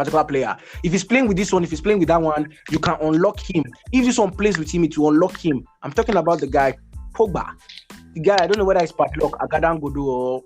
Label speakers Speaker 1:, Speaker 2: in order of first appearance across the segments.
Speaker 1: particular player. If he's playing with this one, if he's playing with that one, you can unlock him. If this one plays with him, it will unlock him. I'm talking about the guy, Pogba. The guy, I don't know whether it's padlock, Agadangodo, or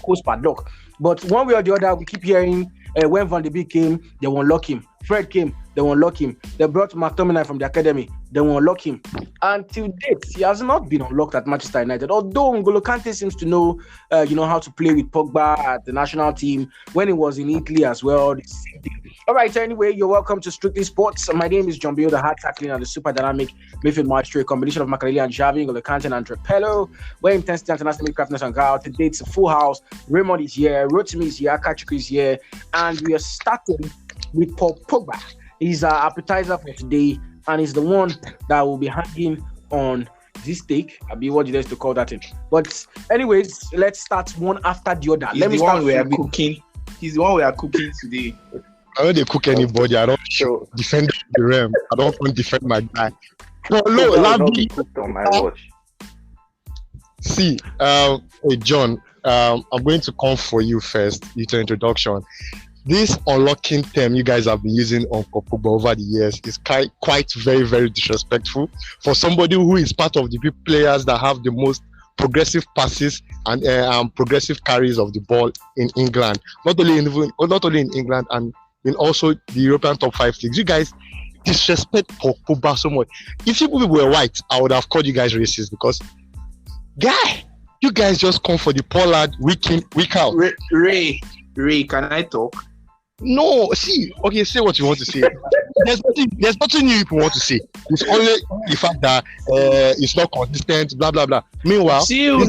Speaker 1: Coast padlock. But one way or the other, we keep hearing when Van de Beek came, they will unlock him. Fred came, they will unlock him. They brought McTominay from the academy, they will unlock him. Until date, he has not been unlocked at Manchester United. Although N'Golo Kante seems to know, how to play with Pogba at the national team when he was in Italy as well. The same thing. All right, anyway, you're welcome to Strictly Sports. My name is Johnbinho, the hard tackling and the super dynamic midfield maestro, a combination of Makaleli and Xavi, N'Golo Kante and Trepello, where intensity, international craftness and guile. Today it's a full house. Raymond is here, Rotimi is here, Akachukwu is here, and we are starting with Paul Pogba. He's our appetizer for today, and he's the one that will be hanging on this steak. I'll be what you guys to call that in. But anyways, let's start one after the other.
Speaker 2: Let me start we are cooking. He's the one we are cooking today.
Speaker 3: I don't cook anybody. I don't defend the realm. I don't want to defend my guy. No,
Speaker 4: on my watch.
Speaker 3: See, hey John, I'm going to come for you first. With your introduction. This unlocking term you guys have been using on Pogba over the years is quite very, very disrespectful for somebody who is part of the players that have the most progressive passes and progressive carries of the ball in England. Not only in England and in also the European top 5 leagues. You guys disrespect Pogba so much. If you people were white, I would have called you guys racist because, guy, you guys just come for the poor lad week in, week out.
Speaker 2: Ray, can I talk?
Speaker 3: No, see, okay, say what you want to say. There's nothing new people want to say. It's only the fact that it's not consistent, blah blah blah. Meanwhile,
Speaker 2: chill,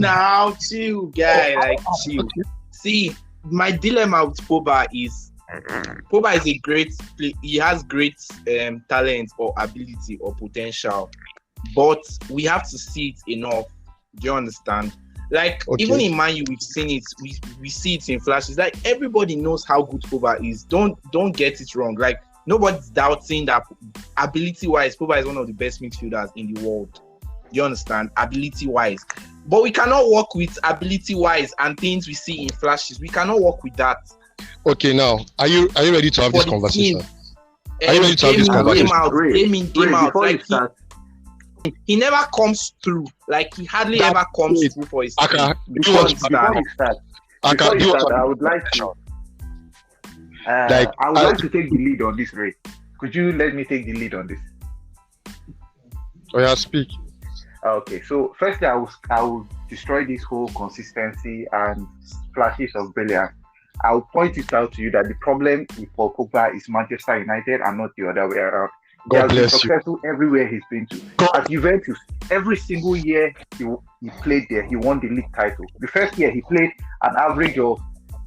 Speaker 2: guy, chill. See, my dilemma with Pogba is a great play. He has great talent or ability or potential, but we have to see it enough. Do you understand? Like, okay. Even in Man U, we've seen it. We see it in flashes. Like, everybody knows how good Pogba is. Don't get it wrong. Like, nobody's doubting that ability-wise, Pogba is one of the best midfielders in the world. You understand? Ability-wise. But we cannot work with ability-wise and things we see in flashes. We cannot work with that.
Speaker 3: Okay, now, are you ready to have this conversation? Are you ready to have this conversation?
Speaker 2: Game out. Like, he never comes through. Like, he hardly ever comes through for his team.
Speaker 4: Before you start, I would like to take the lead on this, Ray. Could you let me take the lead on this?
Speaker 3: Oh yeah, speak.
Speaker 4: Okay, so firstly, I will destroy this whole consistency and flashes of brilliance. I will point it out to you that the problem with Paul Pogba is Manchester United and not the other way around. He has been successful everywhere he's been to. At Juventus, every single year he played there, he won the league title. The first year he played an average of,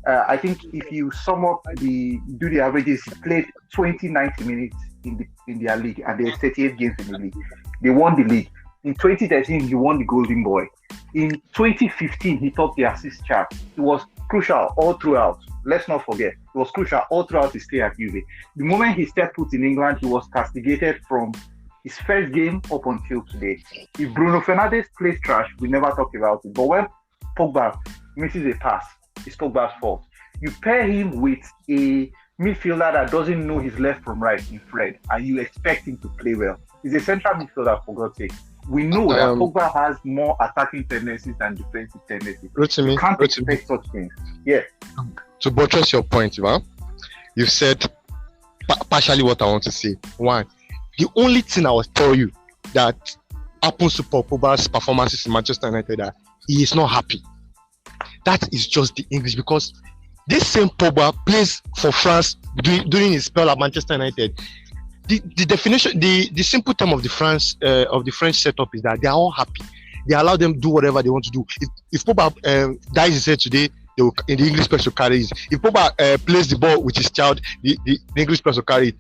Speaker 4: I think if you sum up do the averages, he played 90 minutes in their league, and there are 38 games in the league. They won the league. In 2013, he won the Golden Boy. In 2015, he topped the assist chart. He was crucial all throughout. Let's not forget, it was crucial all throughout his stay at Juve. The moment he stepped foot in England, he was castigated from his first game up until today. If Bruno Fernandes plays trash, we never talk about it. But when Pogba misses a pass, it's Pogba's fault. You pair him with a midfielder that doesn't know his left from right in Fred, and you expect him to play well. He's a central midfielder, for God's sake. We know that Pogba has more attacking tendencies than defensive tendencies. You can't expect such things. Yeah.
Speaker 3: To buttress your point, you've said partially what I want to say. One, the only thing I will tell you that happens to Paul Pogba's performances in Manchester United that he is not happy. That is just the English, because this same Pogba plays for France during his spell at Manchester United. The definition, the simple term of the French setup is that they are all happy. They allow them to do whatever they want to do. If Pogba dies his head today, they will, in the English press will carry it. If Pogba plays the ball with his child, the English press will carry it.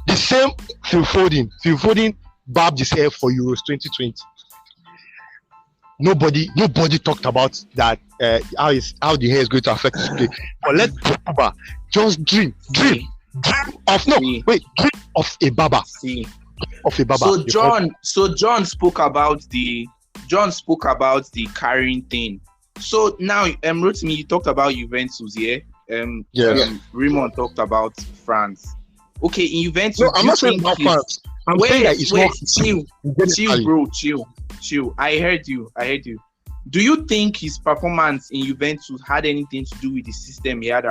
Speaker 3: The same Phil Foden babbed his hair for Euros 2020. Nobody talked about that, how the hair is going to affect his play. But let Pogba just dream of a baba. Of a baba.
Speaker 2: So John spoke about the carrying thing. So now, Rotimi, you talked about Juventus here. Raymond talked about France. Okay, in Juventus.
Speaker 3: No, I'm not saying about France. I'm saying that it's not.
Speaker 2: Chill, bro. Chill. I heard you. Do you think his performance in Juventus had anything to do with the system he had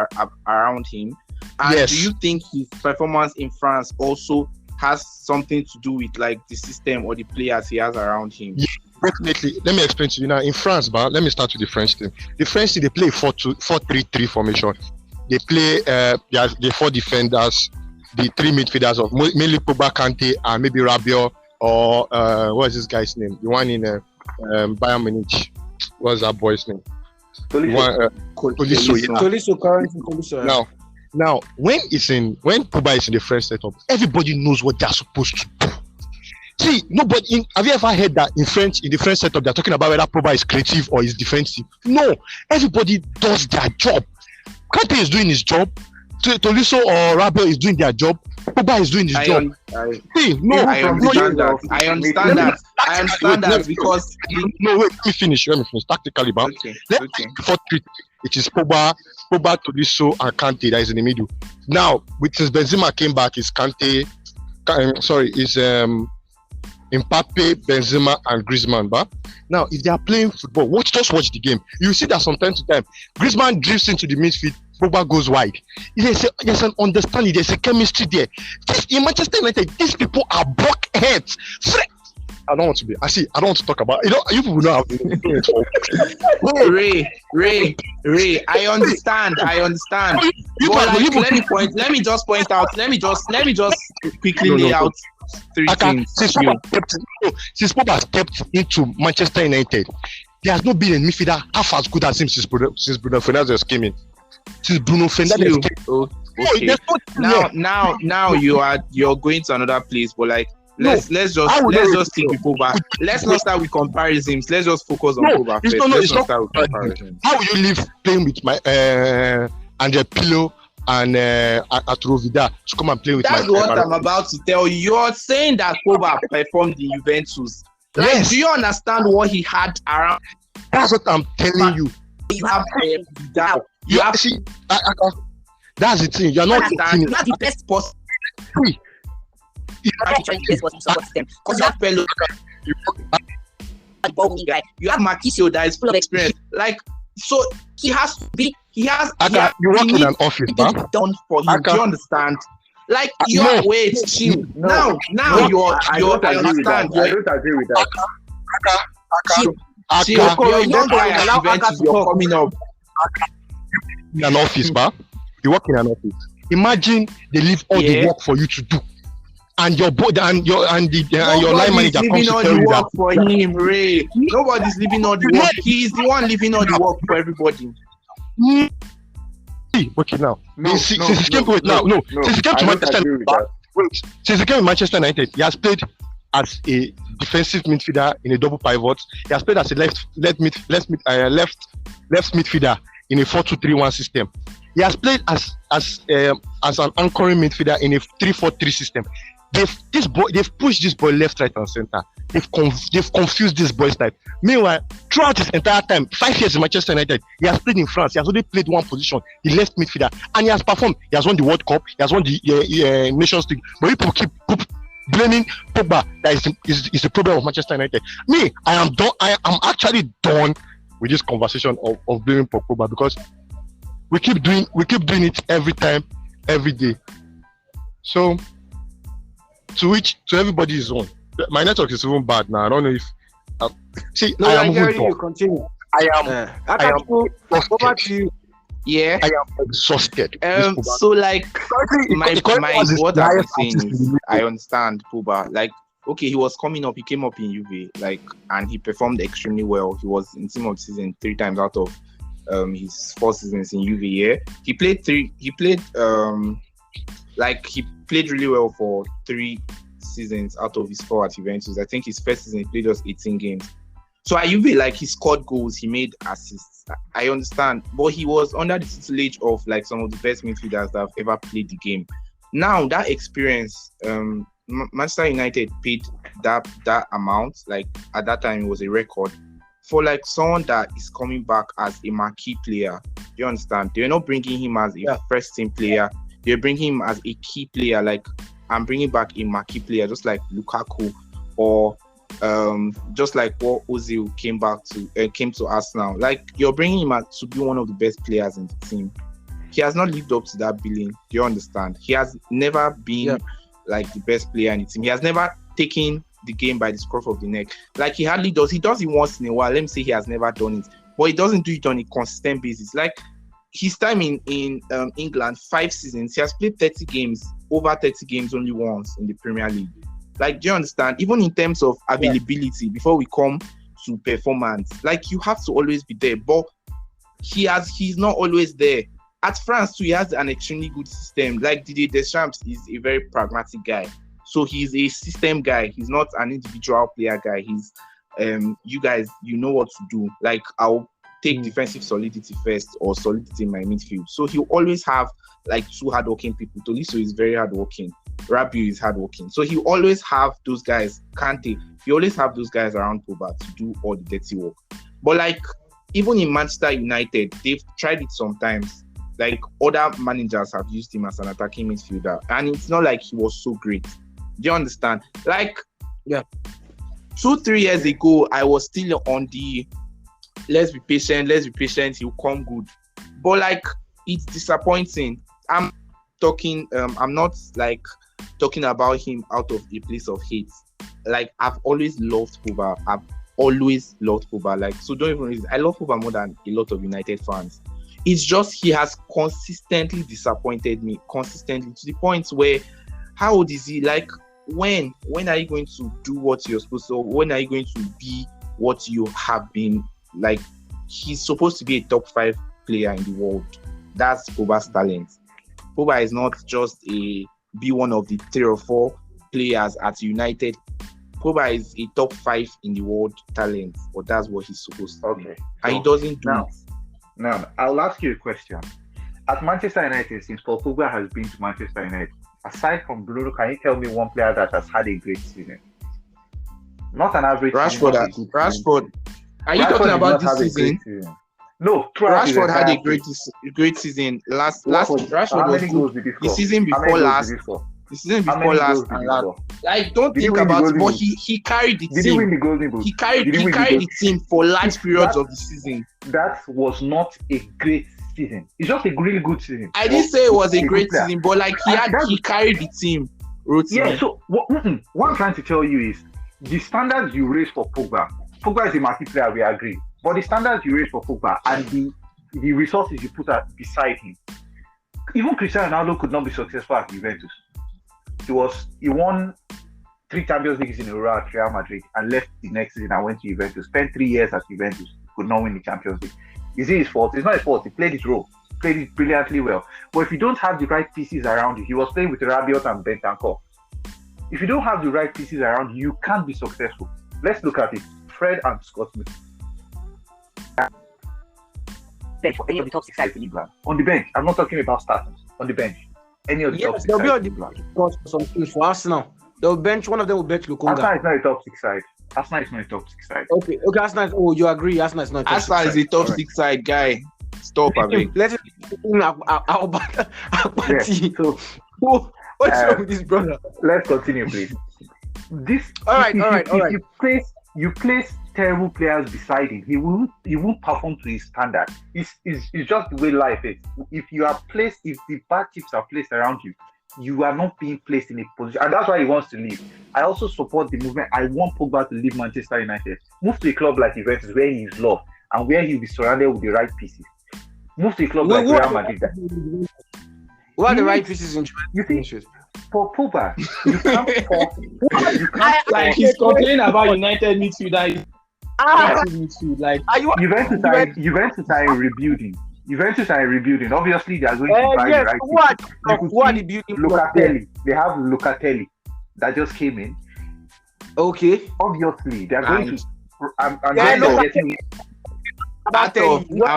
Speaker 2: around him? And
Speaker 3: Yes.
Speaker 2: do you think his performance in France also has something to do with like the system or the players he has around him?
Speaker 3: Yeah. Definitely. Let me explain to you now. In France, but let me start with the French team. The French team, they play 4-3-3 formation. They play the 4 defenders, the 3 midfielders of mainly Pogba, Conte, and maybe Rabiot or what is this guy's name? The one in Bayern Munich. What's that boy's name?
Speaker 2: Tolisso.
Speaker 3: Now, when Pogba is in the French setup, everybody knows what they're supposed to do. See, have you ever heard that in the French setup, they're talking about whether Pogba is creative or is defensive? No, everybody does their job. Kante is doing his job. Tolisso or Rabiot is doing their job. Pogba is doing his job.
Speaker 2: I understand that because
Speaker 3: wait, let me finish. Tactically, but it is Pogba, Tolisso, and Kante that is in the middle. Now, since Benzema came back, it's Kante. Mbappe, Benzema, and Griezmann. But now, if they are playing football, just watch the game. You see that from time to time, Griezmann drifts into the midfield, Pogba goes wide. There's an understanding, there's a chemistry there. In Manchester United, these people are blockheads. I don't want to talk about. You people know how to do it.
Speaker 2: Ray, I understand. But let me just point out. Let me just quickly lay out 3 things.
Speaker 3: Since Pogba has stepped into Manchester United, there has not been a midfielder half as good as him since Bruno Fernandes came in. Since Bruno Fernandes came.
Speaker 2: Okay. Now you're going to another place, but like. Let's just stick with Pogba. Let's not start with comparisons. Let's just focus on Pogba first. Let's not start with comparisons.
Speaker 3: How will you live playing with my Andre Pirlo and Arturo Vidal to come and play with
Speaker 2: That's what I'm about to tell you. You're saying that Pogba performed in Juventus. Like,
Speaker 3: Yes.
Speaker 2: do you understand what he had around?
Speaker 3: That's what I'm telling you.
Speaker 2: You have Vidal.
Speaker 3: That's the thing. You're not
Speaker 2: That's the best possible. Because you have Pello, you have Marquisio that is full of experience. Like, so he has to be.
Speaker 3: You work in an office, man.
Speaker 2: Done for him. Do you understand? Like, wait, chill. Now, I don't
Speaker 4: agree with that.
Speaker 2: You're a young guy at Juventus. You're coming up.
Speaker 3: In an office, man. You work in an office. Imagine they leave all the work for you to do. And your line manager comes to tell you that
Speaker 2: for him, Ray. Nobody's leaving all the work. He's the one leaving all the work for everybody.
Speaker 3: Okay, now. Since he came to Manchester United, he has played as a defensive midfielder in a double pivot. He has played as a left midfielder in a 4-2-3-1 system. He has played as an anchoring midfielder in a 3-4-3 system. They've pushed this boy left, right, and center. They've confused this boy's life. Meanwhile, throughout his entire time, 5 years in Manchester United, he has played in France. He has only played one position, the left midfielder, and he has performed. He has won the World Cup. He has won the Nations League. But people keep blaming Pogba. That is the problem of Manchester United. Me, I am done. I am actually done with this conversation of blaming Pogba, because we keep doing it every time, every day. So. To everybody is own. My network is even bad now. I don't know if. I am
Speaker 1: you continue.
Speaker 3: I am
Speaker 1: over to you.
Speaker 2: Yeah.
Speaker 3: I am exhausted.
Speaker 2: So like what I'm saying is, I understand Pogba. Like, okay, he was coming up. He came up in Juve, like, and he performed extremely well. He was in team of the season 3 times out of his 4 seasons in Juve. Yeah, he played really well for 3 seasons out of his 4 at Juventus. I think his first season he played just 18 games. So at Juve, like, he scored goals, he made assists. I understand, but he was under the tutelage of like some of the best midfielders that have ever played the game. Now that experience, Manchester United paid that amount. Like, at that time, it was a record for like someone that is coming back as a marquee player you understand? They're not bringing him as a first team player. They're bringing him as a key player. Like, I'm bringing back a marquee player, just like Lukaku, or just like what Ozil came to Arsenal. Like, you're bringing him to be one of the best players in the team. He has not lived up to that billing. Do you understand? He has never been like the best player in the team. He has never taken the game by the scruff of the neck. Like, he hardly does. He does it once in a while. Let me say he has never done it, but he doesn't do it on a consistent basis. Like, his time in England, 5 seasons, he has played 30 games, over 30 games only once in the Premier League. Like, do you understand? Even in terms of availability, before we come to performance, like, you have to always be there. But he's not always there. At France too, he has an extremely good system. Like, Didier Deschamps is a very pragmatic guy. So he's a system guy. He's not an individual player guy. He's you guys, you know what to do. Like, I'll take defensive solidity first, or solidity in my midfield. So he'll always have like 2 hardworking people. Tolisso is very hardworking. Rabiot is hardworking. So he'll always have those guys. Kante, he always have those guys around Pogba to do all the dirty work. But like, even in Manchester United, they've tried it sometimes. Like, other managers have used him as an attacking midfielder, and it's not like he was so great. Do you understand? Like, 2-3 years ago, I was still on the let's be patient, he'll come good. But like, it's disappointing. I'm not like talking about him out of a place of hate. Like, I've always loved Pogba. Like, so don't even reason. I love Pogba more than a lot of United fans. It's just he has consistently disappointed me, to the point where, how old is he? Like, when are you going to do what you're supposed to? When are you going to be what you have been? Like, he's supposed to be a top 5 player in the world. That's Pogba's talent. Pogba is not just be one of the 3 or 4 players at United. Pogba is a top 5 in the world talent, but that's what he's supposed to be. And he doesn't do it.
Speaker 4: Now, I'll ask you a question. At Manchester United, since Paul Pogba has been to Manchester United, aside from Bruno, can you tell me one player that has had a great season? Not an average
Speaker 2: season. Rashford. Are you talking about this season?
Speaker 4: No,
Speaker 2: Rashford had a great season. Rashford was good. The season before last. The season before last and last. Like, don't think about it, but he carried the team.
Speaker 4: Did he win the Golden Boot?
Speaker 2: He carried the team for large periods of the season.
Speaker 4: That was not a great season. It's just a really good season.
Speaker 2: I didn't say it was a great season, but like, he carried the team. Rotimi.
Speaker 4: Yeah. So what I'm trying to tell you is, the standards you raise for Pogba is a marquee player, we agree. But the standards you raise for Pogba and the resources you put beside him, even Cristiano Ronaldo could not be successful at Juventus. He won 3 Champions Leagues in a row at Real Madrid and left the next season and went to Juventus. Spent 3 years at Juventus, could not win the Champions League. Is it his fault? It's not his fault. He played his role, played it brilliantly well. But if you don't have the right pieces around you, he was playing with Rabiot and Bentancur. If you don't have the right pieces around you, you can't be successful. Let's look at it. Fred and Scottie. For any of the top 6 sides in England. On the bench. I'm not talking about starters. On the bench. Any of the top 6 sides.
Speaker 1: They'll be on the some teams for Arsenal. They'll bench, one of them will bench Lukonga.
Speaker 4: Arsenal is not a top 6 side. Arsenal is not a top 6 side.
Speaker 1: Okay, Arsenal. Oh, you agree? Arsenal is not a top 6 side.
Speaker 2: Arsenal is a top 6 side guy. Stop, Abeg.
Speaker 1: Let's what's wrong with this brother?
Speaker 4: Let's continue, please.
Speaker 1: All right.
Speaker 4: You place terrible players beside him, he won't perform to his standard. It's just the way life is. If the bad chips are placed around you, you are not being placed in a position, and that's why he wants to leave. I also support the movement. I want Pogba to leave Manchester United, move to a club like Juventus where he is loved and where he'll be surrounded with the right pieces. Move to a club like Real Madrid.
Speaker 1: What are the right pieces in
Speaker 4: Juventus? For Pogba, you can't
Speaker 2: like he's complaining about United midfielder.
Speaker 4: Like Juventus are rebuilding. Obviously, they are going to buy the right people.
Speaker 1: Who are the building?
Speaker 4: Locatelli. They have Locatelli that just came in.
Speaker 1: Okay.
Speaker 4: Obviously, they are going to. I'm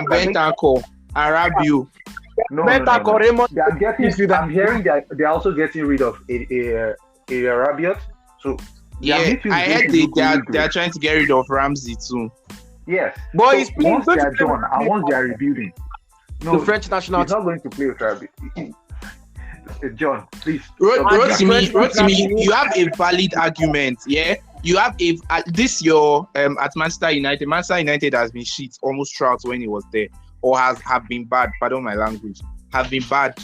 Speaker 2: Bentancur, Rabiot.
Speaker 4: No. I'm hearing that they're also getting rid of a Rabiot. So
Speaker 2: yeah, I heard they are trying to get rid of Ramsey too.
Speaker 4: Yes.
Speaker 1: But
Speaker 4: so once they are done and once they are rebuilding, No,
Speaker 1: the French national
Speaker 4: he's not going to play with Rabi. John, please.
Speaker 2: Rotimi, you have a valid argument, yeah. You have this your at Manchester United. Manchester United has been shit almost throughout when he was there, or have been bad. Pardon my language. Have been bad.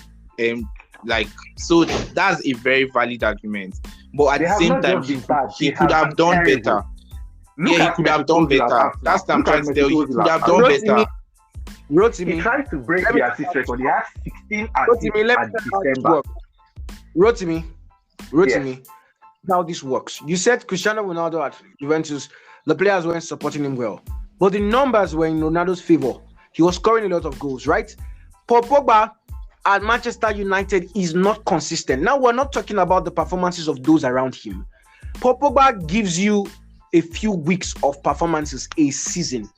Speaker 2: So that's a very valid argument. But at the same time, he could have done better. Yeah, he could have done better. That's what I'm trying to tell you. He could have done better.
Speaker 1: Rotimi,
Speaker 4: he tried to break the assist record. He has 16 assists at December.
Speaker 1: Rotimi.
Speaker 4: Yes.
Speaker 1: How this works. You said Cristiano Ronaldo at Juventus, the players weren't supporting him well. But the numbers were in Ronaldo's favor. He was scoring a lot of goals, right? Paul Pogba at Manchester United is not consistent. Now, we're not talking about the performances of those around him. Paul Pogba gives you a few weeks of performances a season.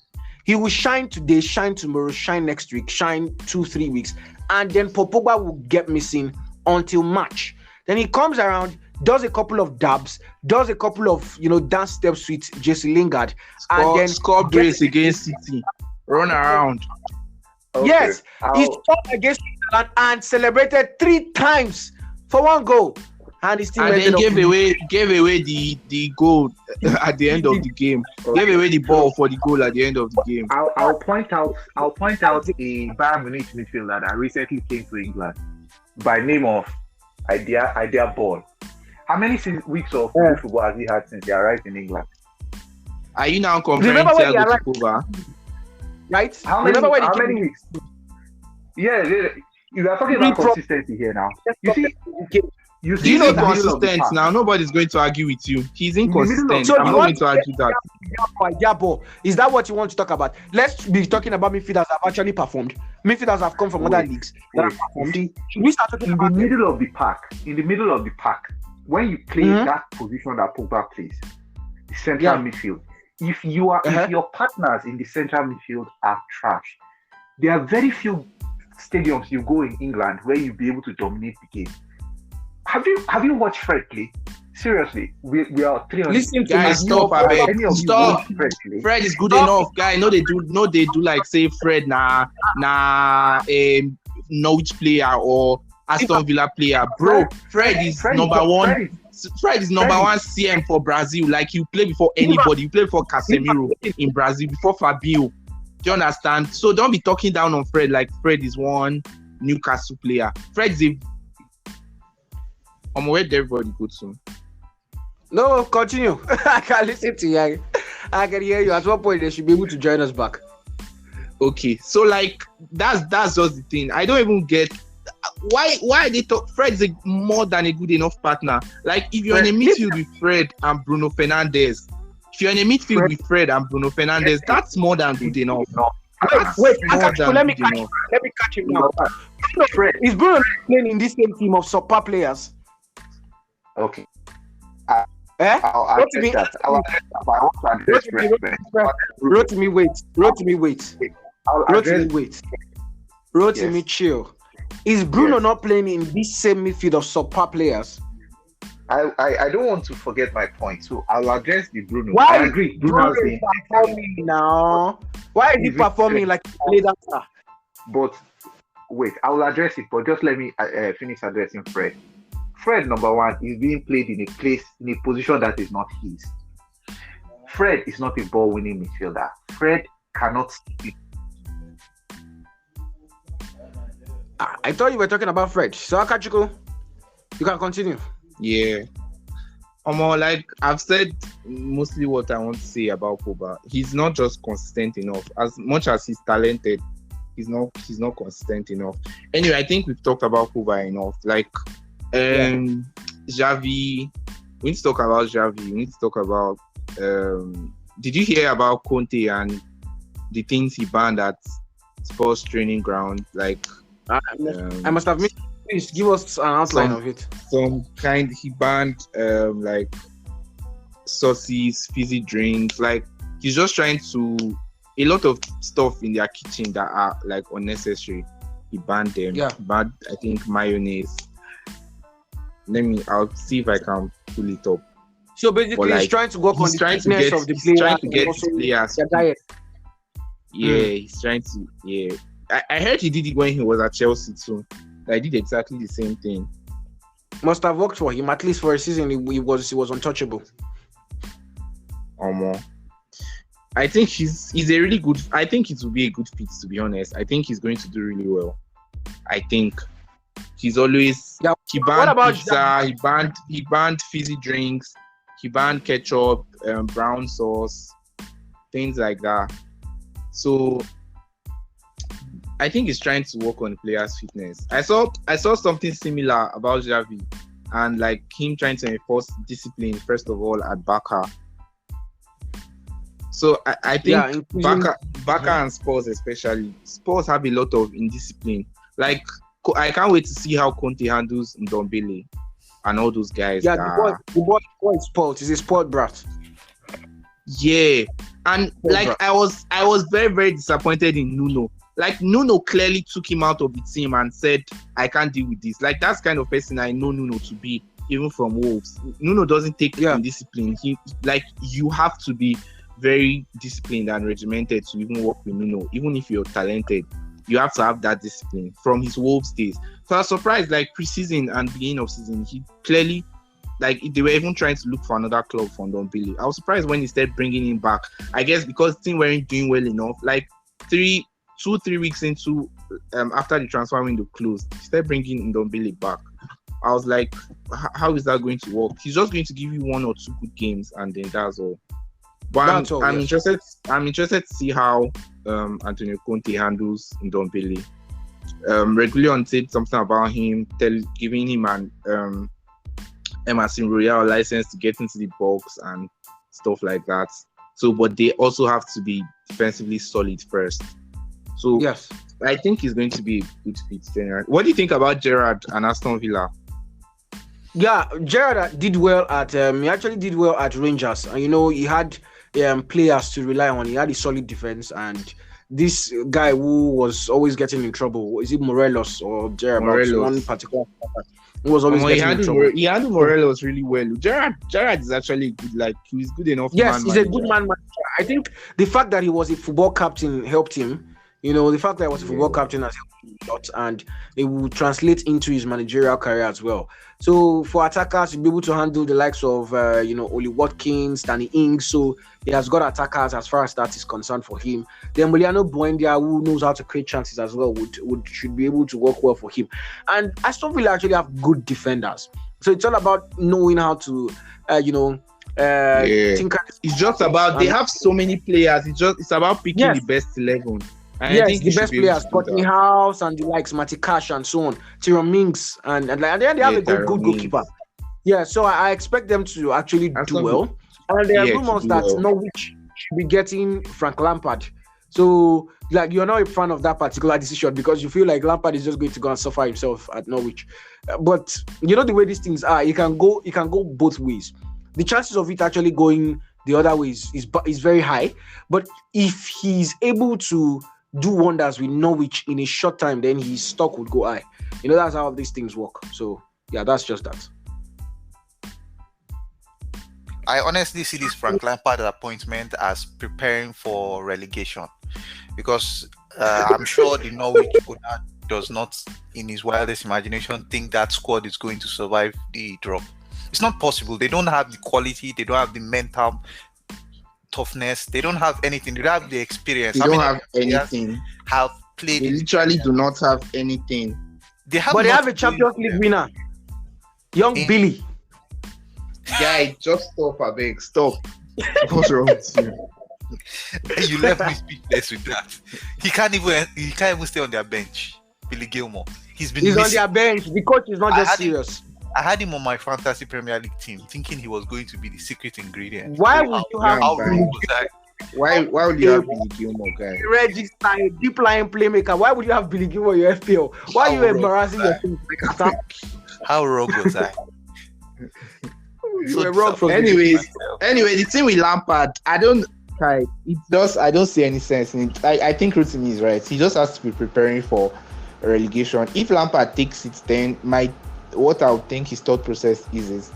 Speaker 1: He will shine today, shine tomorrow, shine next week, shine 2-3 weeks. And then Paul Pogba will get missing until March. Then he comes around, does a couple of dabs, does a couple of dance steps with Jesse Lingard, and then
Speaker 2: score brace against City, run around.
Speaker 4: Okay.
Speaker 1: Yes, he scored against Switzerland and celebrated 3 times for 1 goal, and he still
Speaker 2: then gave away the goal at the end of the game.
Speaker 4: Okay.
Speaker 2: Gave away the ball for the goal at the end of the game.
Speaker 4: I'll point out a Bayern Munich midfielder that recently came to England by name of Idea Ball. How many weeks of football has he had since he arrived in England?
Speaker 2: Are you now comparing Thiago to Pogba?
Speaker 1: Right?
Speaker 4: How many weeks? Yeah, you are talking about consistency here now. You see,
Speaker 2: He's inconsistent now. Nobody's going to argue with you. He's inconsistent.
Speaker 1: So
Speaker 2: I'm not going to argue that.
Speaker 1: Idea Ball. Is that what you want to talk about? Let's be talking about midfielders that have actually performed. Midfielders have come from other leagues. We start talking about
Speaker 4: in the middle of the pack. When you play that position that Pogba plays, the central midfield, if your partners in the central midfield are trash, there are very few stadiums you go in England where you'll be able to dominate the game. Have you watched Fred play? Seriously, we are 300.
Speaker 2: Listen to guys, stop. Fred is good enough, guy. No, they do like say Fred Norwich player or Aston Villa player, bro. Fred is number one. Fred is number one CM for Brazil. Like, you play before anybody. You play for Casemiro in Brazil, before Fabio. Do you understand? So don't be talking down on Fred like Fred is one Newcastle player. Fred is I'm aware everybody good soon.
Speaker 1: No, continue. I can listen to you. I can hear you. At one point, they should be able to join us back.
Speaker 2: Okay, so like that's just the thing. I don't even get why they talk. Fred is more than a good enough partner. Like, if you're in a midfield with Fred and Bruno Fernandes, that's more than good enough.
Speaker 1: Let me catch him now. Is Bruno playing in this same team of super players?
Speaker 4: Okay.
Speaker 1: Rotimi, chill. Is Bruno not playing in this same midfield of super players?
Speaker 4: I don't want to forget my point, so I'll address the Bruno.
Speaker 1: Why
Speaker 4: I agree.
Speaker 1: Bruno is performing now? Why is he performing like a play dancer?
Speaker 4: But wait, I will address it, but just let me finish addressing Fred. Fred, number one, is being played in a position that is not his. Fred is not a ball-winning midfielder. Fred cannot speak.
Speaker 1: I thought you were talking about Fred. So, Akachukwu, you can continue.
Speaker 2: Yeah. Like I've said mostly what I want to say about Pogba. He's not just consistent enough. As much as he's talented, he's not consistent enough. Anyway, I think we've talked about Pogba enough. Like, Xavi, we need to talk about Xavi. We need to talk about did you hear about Conte and the things he banned at Spurs training ground? Like,
Speaker 1: I must have missed. Please give us an outline of it.
Speaker 2: He banned like sauces, fizzy drinks. Like, he's just trying to a lot of stuff in their kitchen that are like unnecessary. He banned them.
Speaker 1: Yeah.
Speaker 2: Banned, I think, mayonnaise. I'll see if I can pull it up.
Speaker 1: So basically, he's trying to work on the fitness of the players.
Speaker 2: He's trying to get the players.
Speaker 1: Their diet.
Speaker 2: Yeah, he's trying to. Yeah, I heard he did it when he was at Chelsea too. I did exactly the same thing.
Speaker 1: Must have worked for him at least for a season. He was untouchable.
Speaker 2: I think he's a really good. I think it will be a good fit, to be honest. I think he's going to do really well. I think he's always he banned pizza, he banned fizzy drinks, he banned ketchup, brown sauce, things like that. So I think he's trying to work on the players' fitness. I saw something similar about Xavi and like him trying to enforce discipline first of all at Barca. So I think Barca and Spurs especially. Spurs have a lot of indiscipline. Like I can't wait to see how Conte handles Ndombele and all those guys.
Speaker 1: Yeah, the boy is spoiled. He's a spoiled brat.
Speaker 2: Yeah, and like I was very, very disappointed in Nuno. Like Nuno clearly took him out of the team and said, "I can't deal with this." Like that's kind of person I know Nuno to be, even from Wolves. Nuno doesn't take indiscipline. You have to be very disciplined and regimented to even work with Nuno. Even if you're talented, you have to have that discipline from his Wolves days. So I was surprised, like pre-season and beginning of season, he clearly, like they were even trying to look for another club for Ndombele. I was surprised when he started bringing him back. I guess because the team weren't doing well enough. Like 3 weeks into after the transfer window closed, he started bringing Ndombele back. I was like, how is that going to work? He's just going to give you 1 or 2 good games and then that's all. But I'm interested to see how Antonio Conte handles Ndombele. Regulion said something about him, giving him an Emerson Royale license to get into the box and stuff like that. So, but they also have to be defensively solid first. So,
Speaker 1: yes,
Speaker 2: I think he's going to be a good fit. What do you think about Gerrard and Aston Villa?
Speaker 1: Yeah, Gerrard did well at. He actually did well at Rangers, and he had players to rely on. He had a solid defense, and this guy who was always getting in trouble, is it Morelos or Gerrard? One particular who was always getting in trouble.
Speaker 2: He handled Morelos really well. Gerrard is actually good. Like he's good enough.
Speaker 1: Yes, he's a good man manager. I think the fact that he was a football captain helped him. The fact that he was a football captain has helped him a lot, and it will translate into his managerial career as well. So for attackers to be able to handle the likes of Oli Watkins, Danny Ings, so he has got attackers as far as that is concerned for him. Then Emiliano Buendia, who knows how to create chances as well, should be able to work well for him. And Aston Villa actually have good defenders, so it's all about knowing how to think.
Speaker 2: It's just about they have so many players. It's about picking the best 11. I think
Speaker 1: the best players, Courtney House and the likes, Matty Cash and so on, Tyrone Mings, and then they have a good goalkeeper. Yeah, so I expect them to actually do well. And there are rumors that Norwich should be getting Frank Lampard. So, like, you're not a fan of that particular decision because you feel like Lampard is just going to go and suffer himself at Norwich. But the way these things are, it can go both ways. The chances of it actually going the other way is very high. But if he's able to do wonders with Norwich in a short time, then his stock would go high. That's how these things work. So yeah, that's just that.
Speaker 5: I honestly see this Frank Lampard appointment as preparing for relegation, because I'm sure the Norwich owner does not, in his wildest imagination, think that squad is going to survive the drop. It's not possible. They don't have the quality. They don't have the mental toughness. They don't have anything. They don't have the experience.
Speaker 2: They don't have anything.
Speaker 5: Have played.
Speaker 2: They literally do not have anything.
Speaker 1: They have a Champions League winner, young Billy.
Speaker 2: Guy, just stop, Abeg. Stop. What's wrong with you?
Speaker 5: You left me speechless with that. He can't even stay on their bench. Billy Gilmore. He's
Speaker 1: on their bench. The coach is not just serious.
Speaker 5: I had him on my fantasy Premier League team, thinking he was going to be the secret ingredient.
Speaker 1: Why would you have?
Speaker 2: Why would you have Billy Gilmore, guy?
Speaker 1: Register a deep line playmaker. Why would you have Billy Gilmore your FPL? Why are you embarrassing your team?
Speaker 5: How wrong was I?
Speaker 1: You were wrong from
Speaker 2: anyway, the thing with Lampard, I don't see any sense in it. I think Rotimi is right. He just has to be preparing for a relegation. If Lampard takes it, then what I would think his thought process is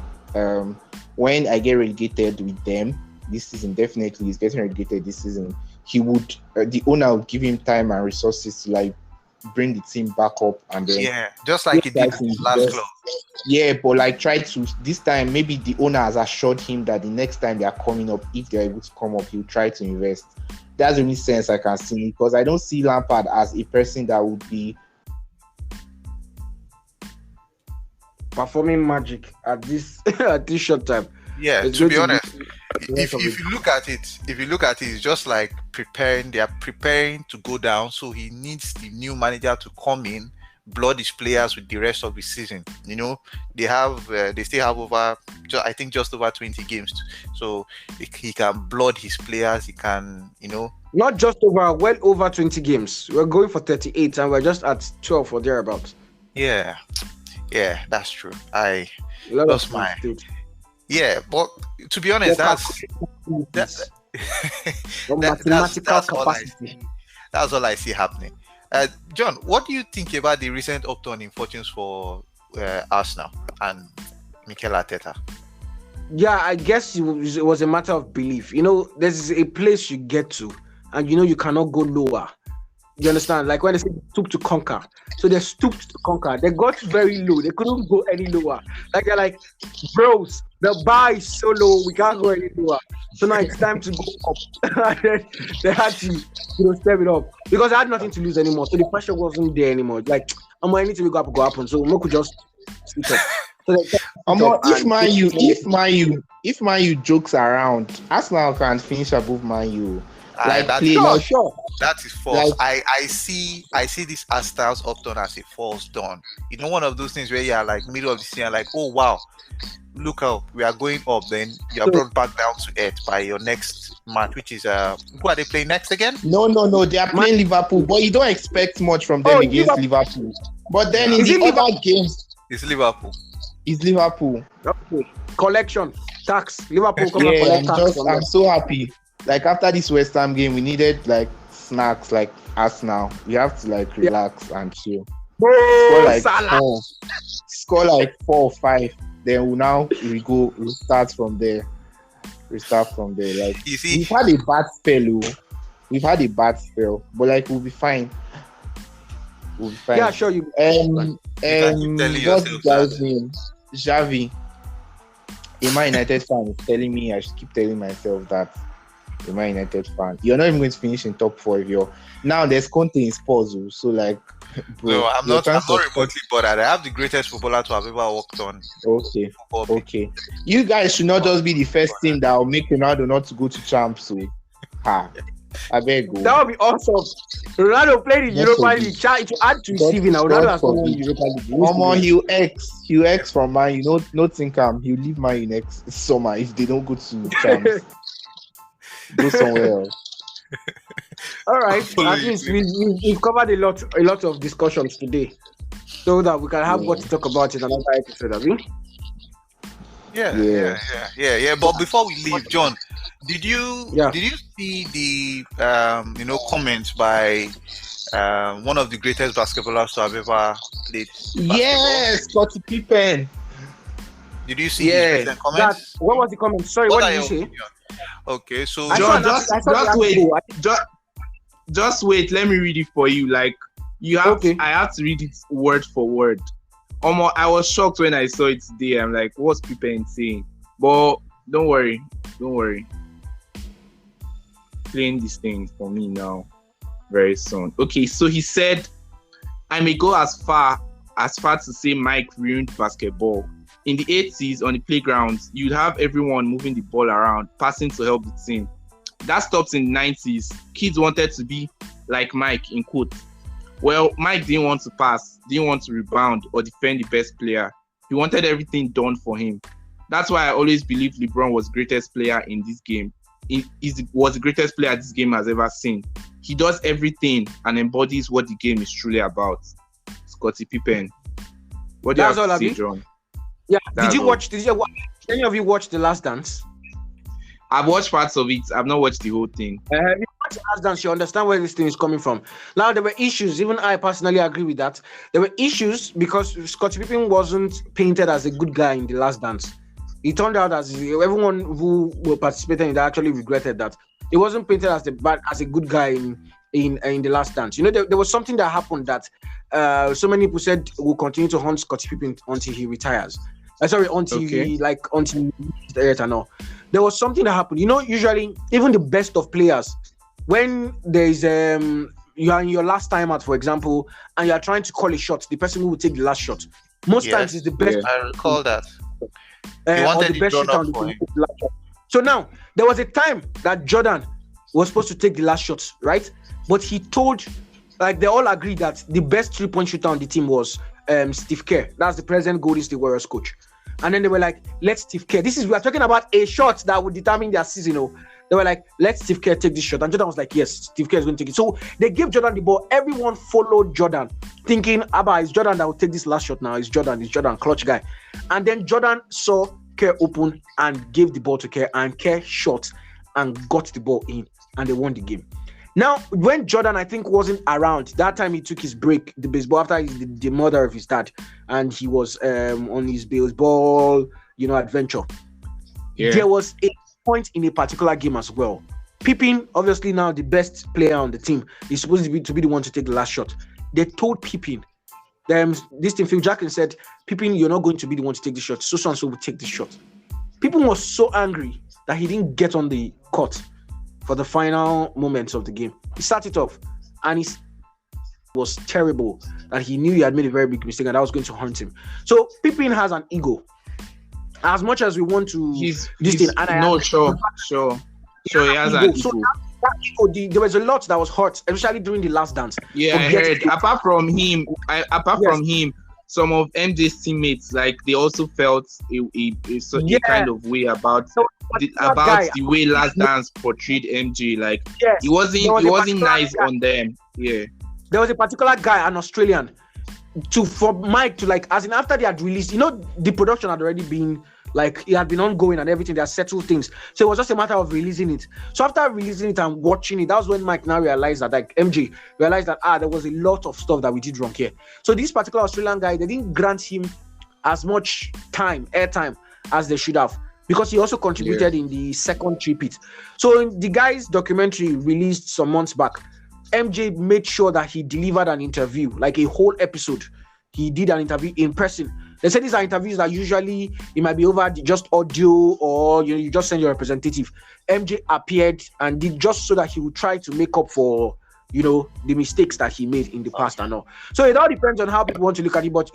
Speaker 2: when I get relegated with them this season, definitely he's getting relegated this season, he would the owner would give him time and resources to like bring the team back up and then
Speaker 5: Yeah, just like he did
Speaker 2: try
Speaker 5: in his
Speaker 2: to
Speaker 5: last
Speaker 2: invest.
Speaker 5: club.
Speaker 2: Yeah, but like try to this time, maybe the owner has assured him that the next time they are coming up, if they're able to come up, he'll try to invest. That's the only sense I can see, because I don't see Lampard as a person that would be
Speaker 1: performing magic at this at this short time.
Speaker 5: Yeah,
Speaker 1: It's
Speaker 5: to
Speaker 1: going
Speaker 5: be
Speaker 1: to
Speaker 5: honest,
Speaker 1: the rest of
Speaker 5: if
Speaker 1: it.
Speaker 5: you look at it, it's just like preparing. They are preparing to go down, so he needs the new manager to come in, blood his players with the rest of the season. You know, they still have over, I think, just over 20 games, so he can blood his players. He can,
Speaker 1: Not just well over 20 games. We're going for 38 and we're just at 12 or thereabouts.
Speaker 5: yeah, that's true.
Speaker 1: A lot
Speaker 5: That's
Speaker 1: of
Speaker 5: my-
Speaker 1: mistakes.
Speaker 5: Yeah, but to be honest, that's
Speaker 1: Your
Speaker 5: that's
Speaker 1: mathematical
Speaker 5: all I
Speaker 1: capacity.
Speaker 5: see. That's all I see happening. John, what do you think about the recent upturn in fortunes for Arsenal and Mikel Arteta?
Speaker 1: Yeah, I guess it was a matter of belief. There's a place you get to, and you cannot go lower. You understand? Like when they say stoop to conquer. So they stooped to conquer. They got very low. They couldn't go any lower. Like they're like, bros, the bar is so low, we can't go any lower. So now it's time to go up. They had to, step it up because they had nothing to lose anymore. So the pressure wasn't there anymore. Like, anything will go happen. So we could just switch up. So
Speaker 2: if Man U jokes around, Arsenal can finish above Man U.
Speaker 1: Sure.
Speaker 5: That is false. I see this Arsenal's upturn as a false dawn. One of those things where you are like middle of the season, like, oh wow, look up, we are going up. Then you are brought back down to earth by your next match, which is who are they playing next again?
Speaker 2: No, they are playing Liverpool, but you don't expect much from them against Liverpool. But then in the other games,
Speaker 5: It's Liverpool.
Speaker 2: it's Liverpool.
Speaker 1: Okay. Collection tax. Liverpool come and collect tax.
Speaker 2: I'm so happy. Like after this West Ham game, we needed like snacks like Arsenal. We have to like relax and chill. Score like 4 or 5. Then we start from there. Like
Speaker 5: You see,
Speaker 2: we've had a bad spell. But like we'll be fine.
Speaker 1: Yeah, sure.
Speaker 5: You keep telling
Speaker 2: What's the
Speaker 5: yourself
Speaker 2: guy's name? Xavi. A Man United fan is telling me I should keep telling myself that a Man United fan. You're not even going to finish in top 4 if you're now. There's Conte in Spurs, so like. Bro,
Speaker 5: no, I'm not remotely bothered. I have the greatest footballer to have ever worked on.
Speaker 2: Okay. You guys should not just be the first team that will make Ronaldo not to go to champs. So, I beg you.
Speaker 1: That would be awesome. Ronaldo played in Europa League. It will add to his CV now. Ronaldo has played in Europa League.
Speaker 2: Come on, he'll X from Man. No think he'll leave Man U next summer if they don't go to champs. Go somewhere else.
Speaker 1: All right. At least we've covered a lot of discussions today, so that we can have what to talk about in another episode. Have you?
Speaker 5: Yeah. But before we leave, John, did you see the comments by one of the greatest basketballers to have ever played?
Speaker 2: Yes, Scottie Pippen.
Speaker 5: Did you see his recent comments?
Speaker 1: What was the comment? Sorry, what did you say?
Speaker 5: Okay, so
Speaker 2: John, just wait. Let me read it for you. Like you have, I have to read it word for word. I was shocked when I saw it today. I'm like, what's Pippen saying? But don't worry. Playing this thing for me now, very soon. Okay, so he said, I may go as far to say Mike ruined basketball. In the 80s, on the playgrounds, you'd have everyone moving the ball around, passing to help the team. That stopped in the 90s. Kids wanted to be like Mike, in quote. Well, Mike didn't want to pass, didn't want to rebound or defend the best player. He wanted everything done for him. That's why I always believed LeBron was the greatest player in this game. He was the greatest player this game has ever seen. He does everything and embodies what the game is truly about. Scottie Pippen. What do you have to say, John?
Speaker 1: Yeah. Did any of you watch The Last Dance?
Speaker 2: I've watched parts of it. I've not watched the whole thing.
Speaker 1: If you watch The Last Dance, you understand where this thing is coming from. Now, there were issues. Even I personally agree with that. There were issues because Scottie Pippen wasn't painted as a good guy in The Last Dance. It turned out as everyone who participated in that actually regretted that. He wasn't painted as a good guy in the last dance. You know, there was something that happened that so many people said will continue to hunt Scottie Pippen until he retires. Until he leaves the earth and all. There was something that happened. You know, usually even the best of players, when there's you are in your last time out, for example, and you are trying to call a shot, the person who will take the last shot. Most times is the best.
Speaker 5: I recall that.
Speaker 1: Or the best shooter on the team. So now there was a time that Jordan was supposed to take the last shot, right? But he told, like, they all agreed that the best 3-point shooter on the team was Steve Kerr. That's the present Golden State Warriors coach. And then they were like, let Steve Kerr. We are talking about a shot that would determine their season. You know? They were like, let Steve Kerr take this shot. And Jordan was like, yes, Steve Kerr is going to take it. So they gave Jordan the ball. Everyone followed Jordan, thinking, it's Jordan that will take this last shot now. It's Jordan, clutch guy. And then Jordan saw Kerr open and gave the ball to Kerr. And Kerr shot and got the ball in. And they won the game. Now, when Jordan, I think, wasn't around, that time he took his break, the baseball, after the murder of his dad, and he was on his baseball, adventure. Yeah. There was a point in a particular game as well. Pippen, obviously now the best player on the team, is supposed to be the one to take the last shot. They told Pippen, this thing, Phil Jackson said, Pippen, you're not going to be the one to take the shot. So and so will take the shot. Pippen was so angry that he didn't get on the court for the final moments of the game. He started off, and he was terrible, that he knew he had made a very big mistake and that was going to haunt him. So Pippen has an ego. As much as we want to
Speaker 2: he has an ego.
Speaker 1: So that ego, there was a lot that was hurt, especially during the last dance.
Speaker 2: Yeah, I heard. Apart from him, some of MJ's teammates, like, they also felt a kind of way about the way Last Dance portrayed MJ. Like, he wasn't nice on them. Yeah.
Speaker 1: There was a particular guy, an Australian, for Mike to, like, as in after they had released, the production had already been, like, it had been ongoing and everything. They had settled things. So it was just a matter of releasing it. So after releasing it and watching it, that was when Mike now realized that, like, MJ realized that, there was a lot of stuff that we did wrong here. So this particular Australian guy, they didn't grant him as much airtime as they should have, because he also contributed in the second repeat. So in the guy's documentary released some months back, MJ made sure that he delivered an interview, like a whole episode. He did an interview in person. They said these are interviews that usually it might be over just audio, or you just send your representative. MJ appeared and did just so that he would try to make up for the mistakes that he made in the past and all. So it all depends on how people want to look at it. But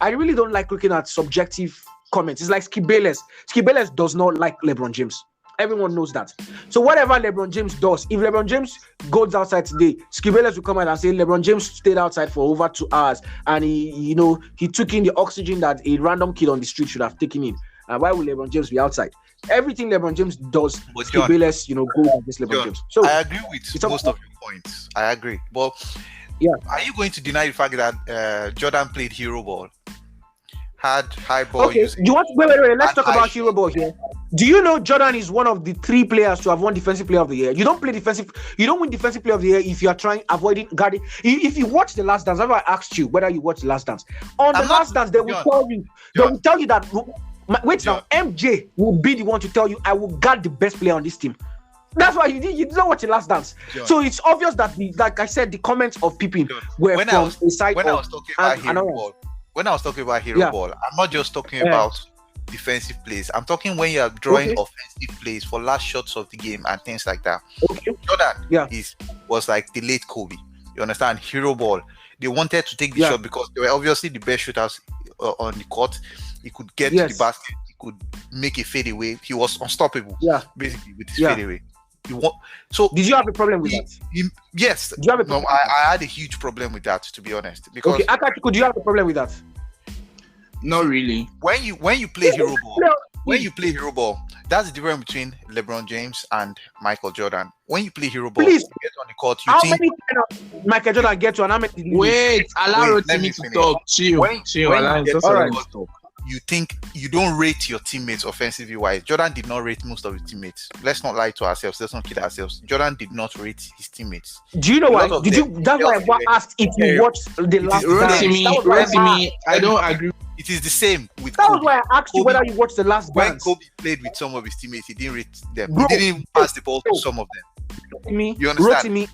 Speaker 1: I really don't like looking at subjective comments. It's like Skip Bayless. Skip Bayless does not like LeBron James. Everyone knows that. So whatever LeBron James does, if LeBron James goes outside today, Skip Bayless will come out and say LeBron James stayed outside for over 2 hours and he took in the oxygen that a random kid on the street should have taken in. And why would LeBron James be outside? Everything LeBron James does, Skip Bayless, goes against LeBron James. So
Speaker 5: I agree with most of your points. I agree. But are you going to deny the fact that Jordan played hero ball? Had high ball.
Speaker 1: Okay, wait. Let's talk about hero ball here. Do you know Jordan is one of the 3 players to have won Defensive Player of the Year? You don't win Defensive Player of the Year if you are avoiding guarding. If you watch The Last Dance, I asked you whether you watched The Last Dance. Last Dance, they will tell you that. Wait now, MJ will be the one to tell you, I will guard the best player on this team. That's why you didn't watch The Last Dance. John. So it's obvious that, like I said, the comments of Pippen were from a side
Speaker 5: when I was talking about hero ball. When I was talking about hero ball, I'm not just talking about defensive plays. I'm talking when you are drawing offensive plays for last shots of the game and things like that.
Speaker 1: Okay.
Speaker 5: Jordan was like the late Kobe. You understand? Hero ball. They wanted to take the shot because they were obviously the best shooters on the court. He could get to the basket. He could make a fadeaway. He was unstoppable. Basically with his fadeaway. So
Speaker 1: did you have a problem with that?
Speaker 5: Yes.
Speaker 1: Do you have a problem?
Speaker 5: I had a huge problem with that, to be honest. Because
Speaker 1: Akachukwu, do you have a problem with that?
Speaker 2: Not really.
Speaker 5: When you play hero ball, that's the difference between LeBron James and Michael Jordan. When you play hero ball, you get on the court. How many
Speaker 1: Michael Jordan get to an army?
Speaker 2: Wait, allow Rotimi to talk. Chill.
Speaker 5: You think you don't rate your teammates offensively wise. Jordan did not rate most of his teammates. Let's not lie to ourselves. Let's not kid ourselves. Jordan did not rate his teammates.
Speaker 1: Do you know why? That's why I asked if you watched the last
Speaker 2: Rotimi, I don't agree.
Speaker 5: It is the same with
Speaker 1: That
Speaker 5: Kobe.
Speaker 1: was why I asked you whether you watched the last
Speaker 5: When Kobe played with some of his teammates, he didn't rate them. He didn't pass the ball to some of them.
Speaker 1: You understand? Rotimi,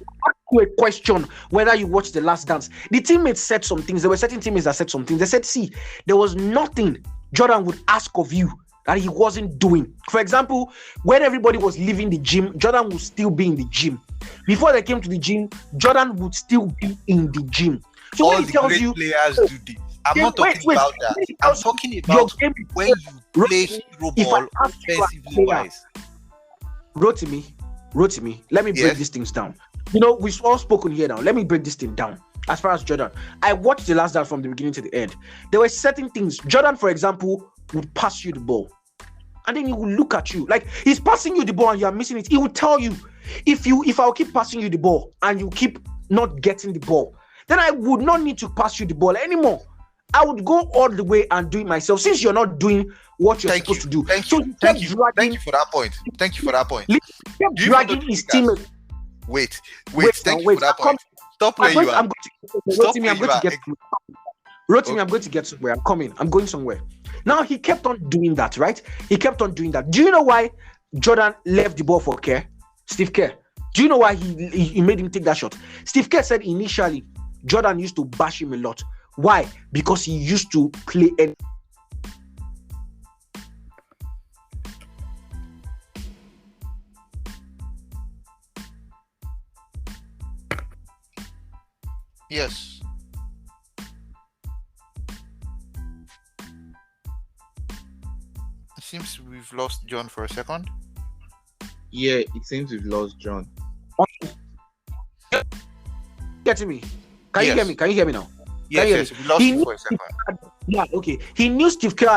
Speaker 1: you a question whether you watched The Last Dance. The teammates said some things. There were certain teammates that said some things. They said, see, there was nothing Jordan would ask of you that he wasn't doing. For example, when everybody was leaving the gym, Jordan would still be in the gym. Before they came to the gym, Jordan would still be in the gym. So
Speaker 5: all
Speaker 1: when he
Speaker 5: the
Speaker 1: tells
Speaker 5: great
Speaker 1: you,
Speaker 5: players do this. I'm not talking about that. I'm talking about when you play hero ball offensively wise.
Speaker 1: Rotimi, let me break these things down. You know, we've all spoken here now. Let me break this thing down. As far as Jordan, I watched The Last Dance from the beginning to the end. There were certain things. Jordan, for example, would pass you the ball, and then he will look at you like he's passing you the ball and you are missing it. He will tell you, if I'll keep passing you the ball and you keep not getting the ball, then I would not need to pass you the ball anymore. I would go all the way and do it myself, since you're not doing what you're supposed to do.
Speaker 5: Thank you for that point. Thank you for that point.
Speaker 1: He kept dragging his teammates.
Speaker 5: Wait. Thank you for that point. Stop playing you are.
Speaker 1: Rotimi, I'm going to get somewhere. I'm going somewhere. Now, he kept on doing that, right? He kept on doing that. Do you know why Jordan left the ball for Steve Kerr? Do you know why he made him take that shot? Steve Kerr said initially Jordan used to bash him a lot. Why? Because he used to play
Speaker 5: Yes. It seems we've lost John for a second.
Speaker 2: Yeah, it seems we've lost John.
Speaker 1: Getting me? Can you hear me? Can you hear me now?
Speaker 5: Yes, we lost him for a second.
Speaker 1: Yeah, okay. He knew Steve Kerr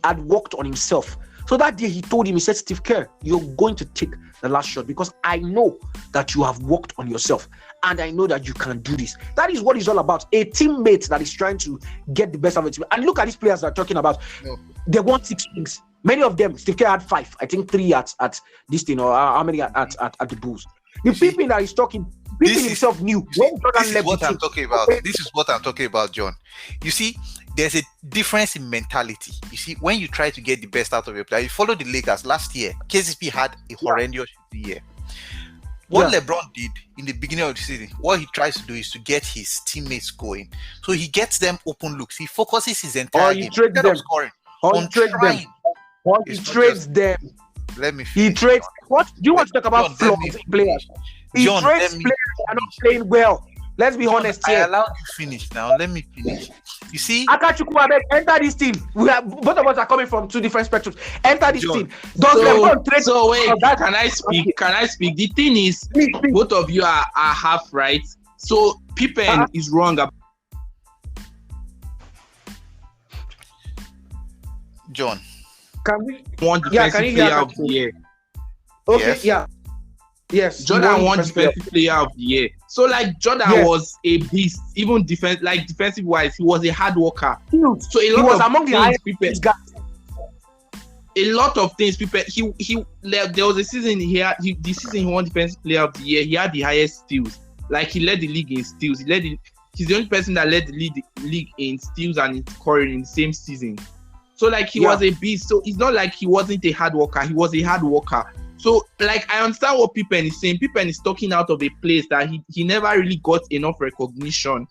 Speaker 1: had worked on himself. So that day he told him, he said, Steve Kerr, you're going to take the last shot because I know that you have worked on yourself and I know that you can do this. That is what it's all about. A teammate that is trying to get the best of a team. And look at these players that are talking about. No. They won 6 rings. Many of them, Steve Kerr had 5. I think 3 at this thing, or how many at the Bulls. The people that he's talking, Pippen himself knew.
Speaker 5: This is what I'm talking about. This is what I'm talking about, John. You see, there's a difference in mentality. You see, when you try to get the best out of your player, you follow the Lakers last year. KCP had a horrendous year. What LeBron did in the beginning of the season, what he tries to do is to get his teammates going. So he gets them open looks. He focuses his entire game instead of scoring.
Speaker 1: He trades them.
Speaker 5: Let me finish.
Speaker 1: He trades. What do you want to talk about? Flaws in players. He trades players that are not playing well. Let's be honest here.
Speaker 5: I allowed you finish now. Let me finish. You see,
Speaker 1: Akachukwu, enter this team. Both of us are coming from 2 different spectrums. Enter this team.
Speaker 2: So wait, can I speak? Can I speak? The thing is, both of you are half right. So Pippen is wrong.
Speaker 5: John,
Speaker 2: can we want defensive player of the year?
Speaker 1: Okay, yes.
Speaker 2: Jordan won defensive player of the year. So like Jordan was a beast, even defensive wise, he was a hard worker. So
Speaker 1: he was among the highest guys.
Speaker 2: A lot of things, Pippen. There was a season this season he won defensive player of the year. He had the highest steals. Like he led the league in steals. He's the only person that led the league in steals and in scoring in the same season. So like he was a beast. So it's not like he wasn't a hard worker. He was a hard worker. So like I understand what Pippen is saying. Pippen is talking out of a place that he never really got enough recognition.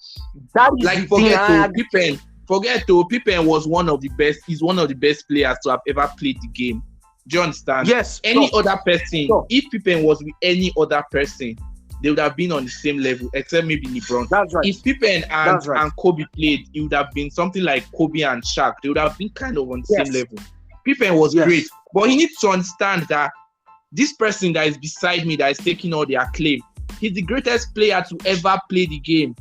Speaker 1: That is like
Speaker 2: Pippen was one of the best. He's one of the best players to have ever played the game. Do you understand?
Speaker 1: Yes.
Speaker 2: Any other person, if Pippen was with any other person, they would have been on the same level, except maybe LeBron.
Speaker 1: That's right.
Speaker 2: If Pippen and Kobe played, it would have been something like Kobe and Shaq. They would have been kind of on the same level. Pippen was great, but he needs to understand that this person that is beside me, that is taking all the acclaim, he's the greatest player to ever play the game.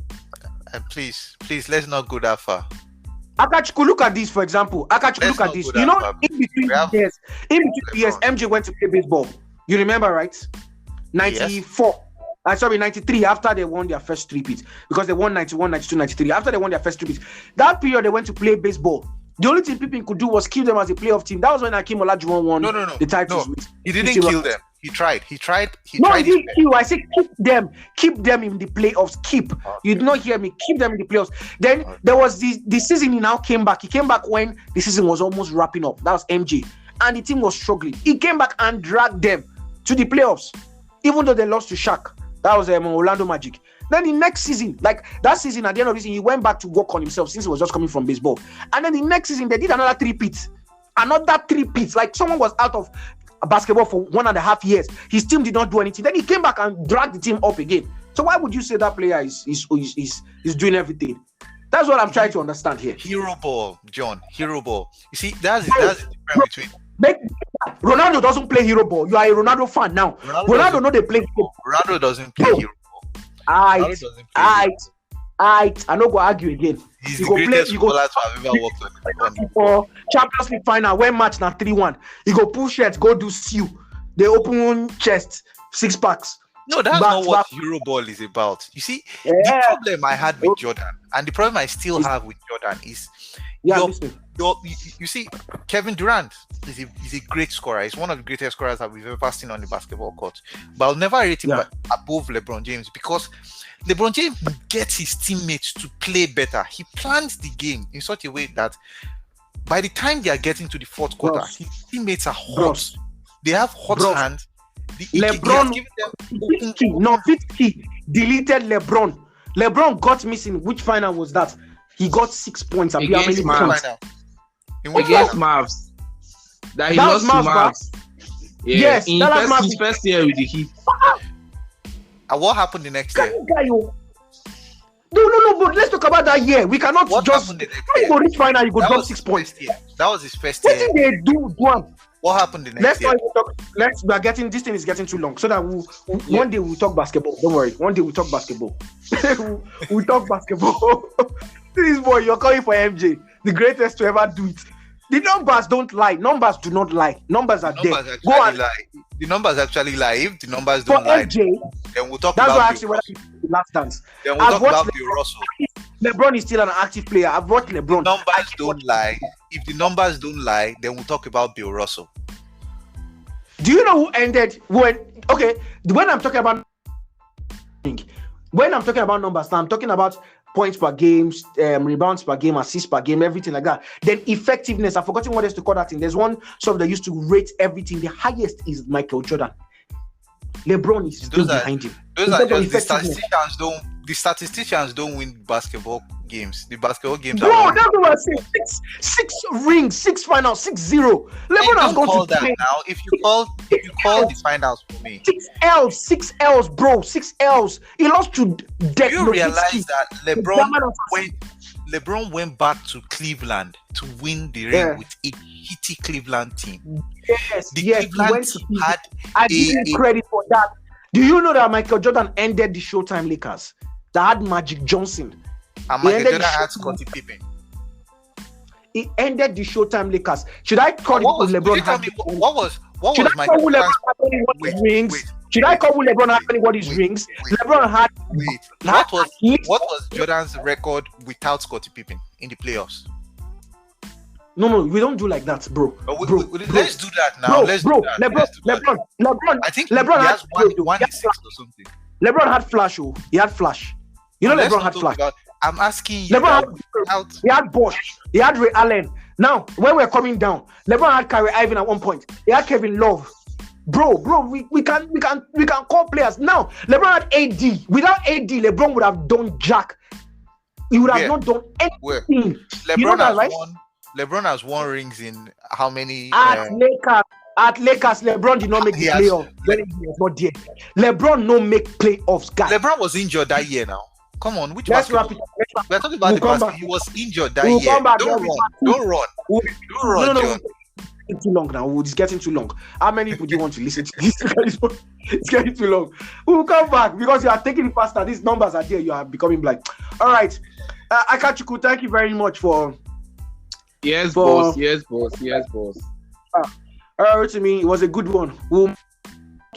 Speaker 5: Please, let's not go that far.
Speaker 1: Akachukwu, look at this, for example. Look at this. You know, in between years, MJ went to play baseball. You remember, right? 94. 93, after they won their first three-peat. Because they won 91, 92, 93. After they won their first three-peat. That period, they went to play baseball. The only thing Pippen could do was kill them as a playoff team. That was when Hakeem Olajuwon won the titles.
Speaker 5: No, he didn't kill them. He tried. He
Speaker 1: didn't kill. I said keep them in the playoffs. You did not hear me. Keep them in the playoffs. Then there was the season he now came back. He came back when the season was almost wrapping up. That was MJ. And the team was struggling. He came back and dragged them to the playoffs. Even though they lost to Shaq. That was Orlando Magic. Then the next season, like that season, at the end of the season, he went back to work on himself since he was just coming from baseball. And then the next season, they did another 3 pits. Another 3 pits. Like someone was out of basketball for 1.5 years. His team did not do anything. Then he came back and dragged the team up again. So why would you say that player is doing everything? That's what I'm trying to understand here.
Speaker 5: Hero ball, John. Hero ball. You see, that's the difference between.
Speaker 1: Ronaldo doesn't play hero ball. You are a Ronaldo fan now. Ronaldo know they play hero ball.
Speaker 5: Ronaldo doesn't play hero ball.
Speaker 1: I no go argue again.
Speaker 5: He's the greatest footballer to have ever worked on.
Speaker 1: For Champions League final, when match na 3-1, he go pull shirts, go do seal. They open chest, 6 packs.
Speaker 5: No, that's not what hero ball is about. You see, the problem I had with Jordan, and the problem I still have with Jordan is, you see, Kevin Durant is a great scorer. He's one of the greatest scorers that we've ever seen on the basketball court. But I'll never rate him above LeBron James, because LeBron James gets his teammates to play better. He plans the game in such a way that by the time they are getting to the fourth quarter, his teammates are hot. They have hot hands.
Speaker 1: LeBron, fifth key, deleted LeBron. LeBron got missing. Which final was that? He got 6 points.
Speaker 2: Against Mavs. That he lost to Mavs.
Speaker 1: Yes,
Speaker 2: in his first year with the Heat.
Speaker 5: And what happened the next year?
Speaker 1: No, but let's talk about that year. We cannot just go reach final, you go drop 6 points.
Speaker 5: That was his first year.
Speaker 1: What did they do, one?
Speaker 5: What happened the next year?
Speaker 1: This thing is getting too long. So that one day we'll talk basketball. Don't worry. One day we'll talk basketball. we'll talk basketball. This boy, you're calling for MJ, the greatest to ever do it. The numbers don't lie. Numbers do not lie. Numbers are there. Go and
Speaker 5: lie. The numbers actually lie. If the numbers don't lie,
Speaker 1: MJ,
Speaker 5: then we'll talk
Speaker 1: that's
Speaker 5: about
Speaker 1: why actually when I last dance.
Speaker 5: Then we'll talk about Bill Russell.
Speaker 1: LeBron is still an active player. I've watched LeBron.
Speaker 5: The numbers don't lie. If the numbers don't lie, then we'll talk about Bill Russell.
Speaker 1: Do you know who ended when I'm talking about numbers, now I'm talking about points per game, rebounds per game, assists per game, everything like that. Then effectiveness, I've forgotten what else to call that thing. There's one sort of that used to rate everything. The highest is Michael Jordan. LeBron is still behind him.
Speaker 5: Those are just the statisticians don't win basketball games. The basketball games
Speaker 1: that's what I'm saying. Six rings, 6 finals, 6-0. LeBron has gone to
Speaker 5: that now. If you call the finals for me,
Speaker 1: 6 L's, bro. 6 L's. He lost to Deck.
Speaker 5: You realize that LeBron went back to Cleveland to win the ring with a hitty Cleveland team.
Speaker 1: Yes,
Speaker 5: Cleveland team had
Speaker 1: I give you credit for that. Do you know that Michael Jordan ended the Showtime Lakers that had Magic Johnson?
Speaker 5: And Michael Jordan had Scottie Pippen.
Speaker 1: He ended the Showtime Lakers. Should I call it LeBron?
Speaker 5: What was Michael Jordan's
Speaker 1: rings? Should I call LeBron having what his rings? LeBron had.
Speaker 5: What was Jordan's record without Scottie Pippen in the playoffs?
Speaker 1: No, we don't do like that, bro.
Speaker 5: Let's do that now.
Speaker 1: LeBron.
Speaker 5: I think
Speaker 1: LeBron
Speaker 5: has one or something.
Speaker 1: LeBron had flash. He had flash. You know, LeBron had flash.
Speaker 5: I'm asking you.
Speaker 1: LeBron he had Bosch. He had Ray Allen. Now, when we're coming down, LeBron had Kyrie Irving at one point. He had Kevin Love. Bro, we can call players. Now, LeBron had AD. Without AD, LeBron would have done jack. He would have not done anything.
Speaker 5: LeBron has won rings in how many?
Speaker 1: At Lakers, LeBron did not make the playoffs when he was not there. LeBron no make playoffs, guys.
Speaker 5: LeBron was injured that year now. Come on,
Speaker 1: let's wrap it.
Speaker 5: We're talking about the basket. He was injured that year. Don't run.
Speaker 1: No. It's too long now. It's getting too long. How many people do you want to listen to this? It's getting too long. We'll come back because you are taking it faster. These numbers are there. You are becoming blind. All right. Akachukwu, thank you very much for.
Speaker 2: Yes, boss.
Speaker 1: Rotimi, it was a good one. We'll talk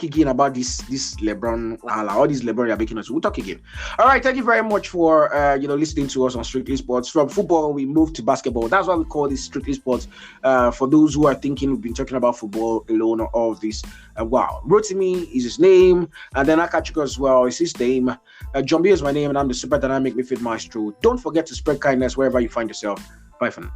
Speaker 1: again about this LeBron, all these LeBron you're making us. We'll talk again. All right, thank you very much for listening to us on Strictly Sports. From football, we moved to basketball. That's why we call this Strictly Sports. For those who are thinking we've been talking about football alone or all of this. Wow, Rotimi is his name, and then Akachukwu as well is his name. Johnbinho is my name, and I'm the super dynamic midfield maestro. Don't forget to spread kindness wherever you find yourself. Bye for now.